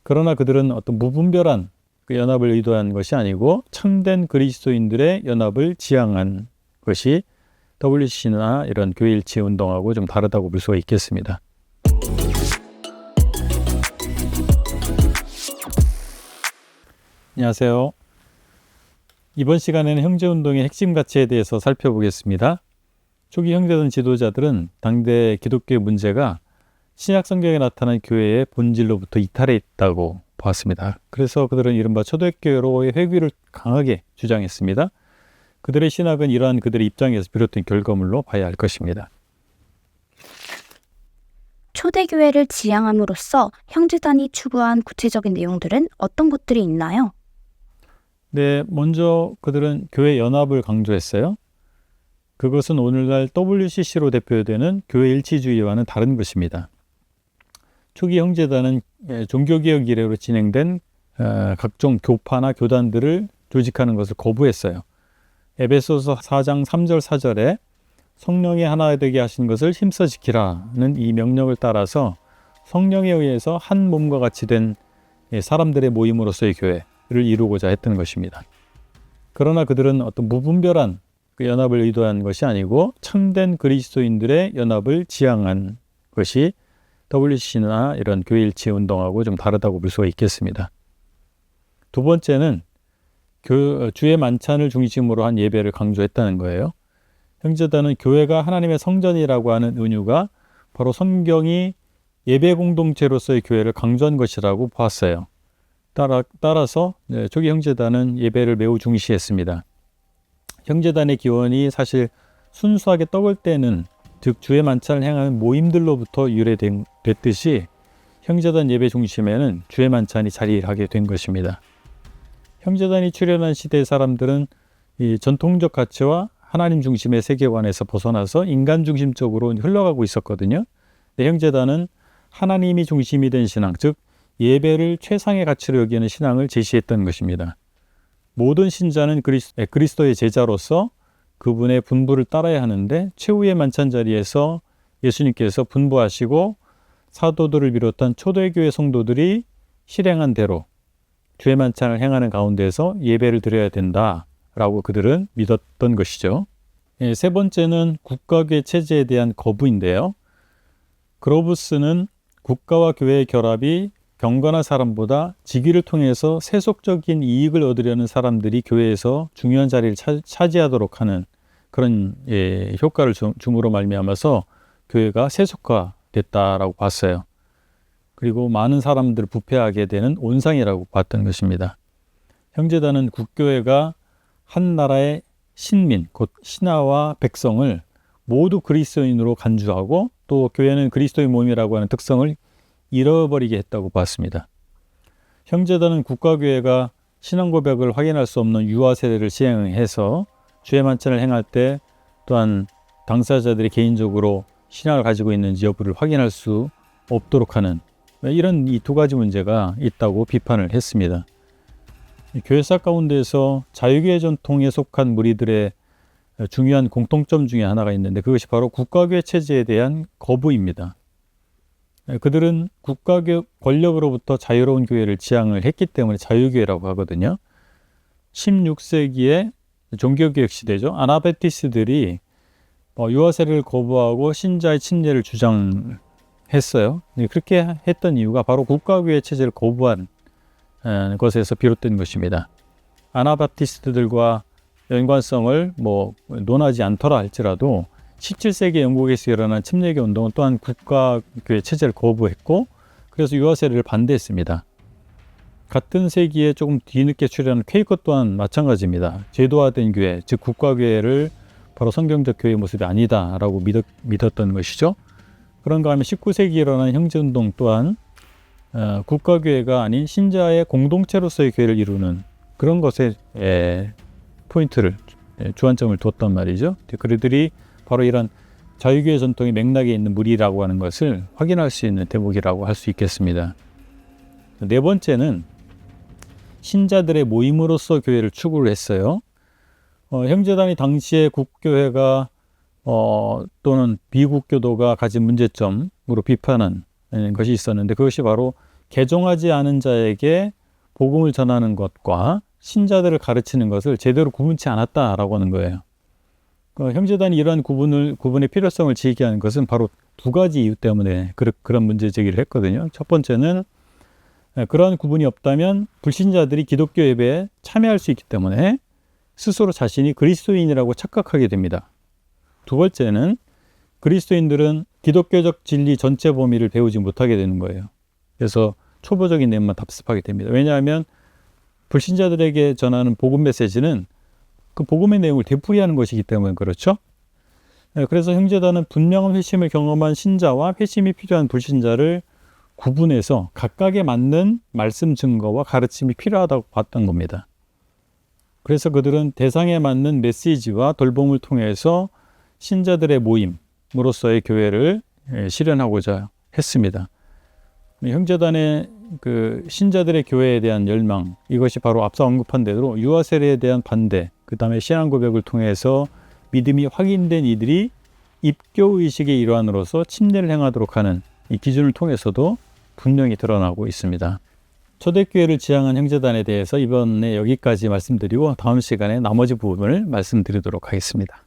그러나 그들은 어떤 무분별한 그 연합을 의도한 것이 아니고 참된 그리스도인들의 연합을 지향한 것이 WCC나 이런 교회 일치 운동하고 좀 다르다고 볼 수가 있겠습니다. 안녕하세요. 이번 시간에는 형제운동의 핵심 가치에 대해서 살펴보겠습니다. 초기 형제던 지도자들은 당대 기독교의 문제가 신약 성경에 나타난 교회의 본질로부터 이탈해 있다고 보았습니다. 그래서 그들은 이른바 초대교회로의 회귀를 강하게 주장했습니다. 그들의 신학은 이러한 그들의 입장에서 비롯된 결과물로 봐야 할 것입니다. 초대교회를 지향함으로써 형제단이 추구한 구체적인 내용들은 어떤 것들이 있나요? 네, 먼저 그들은 교회 연합을 강조했어요. 그것은 오늘날 WCC로 대표되는 교회 일치주의와는 다른 것입니다. 초기 형제단은 종교개혁 이래로 진행된 각종 교파나 교단들을 조직하는 것을 거부했어요. 에베소서 4장 3절 4절에 성령이 하나 되게 하신 것을 힘써 지키라는 이 명령을 따라서 성령에 의해서 한 몸과 같이 된 사람들의 모임으로서의 교회를 이루고자 했던 것입니다. 그러나 그들은 어떤 무분별한 그 연합을 의도한 것이 아니고 참된 그리스도인들의 연합을 지향한 것이 WCC나 이런 교회 일치 운동하고 좀 다르다고 볼 수가 있겠습니다. 두 번째는 주의 만찬을 중심으로 한 예배를 강조했다는 거예요. 형제단은 교회가 하나님의 성전이라고 하는 은유가 바로 성경이 예배 공동체로서의 교회를 강조한 것이라고 보았어요. 따라서 초기 형제단은 예배를 매우 중시했습니다. 형제단의 기원이 사실 순수하게 떡을 떼는 즉 주의 만찬을 행하는 모임들로부터 유래됐듯이 형제단 예배 중심에는 주의 만찬이 자리하게 된 것입니다. 형제단이 출현한 시대의 사람들은 이 전통적 가치와 하나님 중심의 세계관에서 벗어나서 인간 중심적으로 흘러가고 있었거든요. 근데 형제단은 하나님이 중심이 된 신앙, 즉 예배를 최상의 가치로 여기는 신앙을 제시했던 것입니다. 모든 신자는 그리스도의 제자로서 그분의 분부를 따라야 하는데 최후의 만찬 자리에서 예수님께서 분부하시고 사도들을 비롯한 초대교회 성도들이 실행한 대로 주의 만찬을 행하는 가운데서 예배를 드려야 된다라고 그들은 믿었던 것이죠. 세 번째는 국가교회 체제에 대한 거부인데요. 그로부스는 국가와 교회의 결합이 경건한 사람보다 직위를 통해서 세속적인 이익을 얻으려는 사람들이 교회에서 중요한 자리를 차지하도록 하는 그런 효과를 줌으로 말미암아서 교회가 세속화됐다라고 봤어요. 그리고 많은 사람들을 부패하게 되는 온상이라고 봤던 것입니다. 형제단은 국교회가 한 나라의 신민, 곧 신하와 백성을 모두 그리스도인으로 간주하고 또 교회는 그리스도의 몸이라고 하는 특성을 잃어버리게 했다고 봤습니다. 형제단은 국가교회가 신앙 고백을 확인할 수 없는 유아 세례를 시행해서 주의 만찬을 행할 때 또한 당사자들이 개인적으로 신앙을 가지고 있는지 여부를 확인할 수 없도록 하는 이런 이 두 가지 문제가 있다고 비판을 했습니다. 교회사 가운데서 자유교회 전통에 속한 무리들의 중요한 공통점 중에 하나가 있는데 그것이 바로 국가교회 체제에 대한 거부입니다. 그들은 국가교회 권력으로부터 자유로운 교회를 지향을 했기 때문에 자유교회라고 하거든요. 16세기의 종교개혁 시대죠. 아나베티스들이 유아세례를 거부하고 신자의 침례를 주장했어요. 그렇게 했던 이유가 바로 국가교회 체제를 거부한 것에서 비롯된 것입니다. 아나바티스트들과 연관성을 논하지 않더라 할지라도 17세기 영국에서 일어난 침례교 운동은 또한 국가교회 체제를 거부했고 그래서 유아세례를 반대했습니다. 같은 세기에 조금 뒤늦게 출현한 퀘이커 또한 마찬가지입니다. 제도화된 교회, 즉 국가교회를 바로 성경적 교회의 모습이 아니다라고 믿었던 것이죠. 그런가 하면 19세기에 일어난 형제운동 또한 국가교회가 아닌 신자의 공동체로서의 교회를 이루는 그런 것에 포인트를 주안점을 뒀단 말이죠. 그들이 바로 이런 자유교회 전통의 맥락에 있는 무리라고 하는 것을 확인할 수 있는 대목이라고 할 수 있겠습니다. 네 번째는 신자들의 모임으로서 교회를 추구를 했어요. 형제단이 당시에 국교회가 또는 비국교도가 가진 문제점으로 비판한 것이 있었는데 그것이 바로 개종하지 않은 자에게 복음을 전하는 것과 신자들을 가르치는 것을 제대로 구분치 않았다라고 하는 거예요. 형제단이 이러한 구분의 필요성을 제기하는 것은 바로 두 가지 이유 때문에 그런 문제 제기를 했거든요. 첫 번째는 그러한 구분이 없다면 불신자들이 기독교 예배에 참여할 수 있기 때문에 스스로 자신이 그리스도인이라고 착각하게 됩니다. 두 번째는 그리스도인들은 기독교적 진리 전체 범위를 배우지 못하게 되는 거예요. 그래서 초보적인 내용만 답습하게 됩니다. 왜냐하면 불신자들에게 전하는 복음 메시지는 그 복음의 내용을 되풀이하는 것이기 때문에 그렇죠. 그래서 형제단은 분명한 회심을 경험한 신자와 회심이 필요한 불신자를 구분해서 각각에 맞는 말씀 증거와 가르침이 필요하다고 봤던 겁니다. 그래서 그들은 대상에 맞는 메시지와 돌봄을 통해서 신자들의 모임으로서의 교회를 실현하고자 했습니다. 형제단의 그 신자들의 교회에 대한 열망, 이것이 바로 앞서 언급한 대로 유아 세례에 대한 반대, 그 다음에 신앙 고백을 통해서 믿음이 확인된 이들이 입교 의식의 일환으로서 침례를 행하도록 하는 이 기준을 통해서도 분명히 드러나고 있습니다. 초대교회를 지향한 형제단에 대해서 이번에 여기까지 말씀드리고 다음 시간에 나머지 부분을 말씀드리도록 하겠습니다.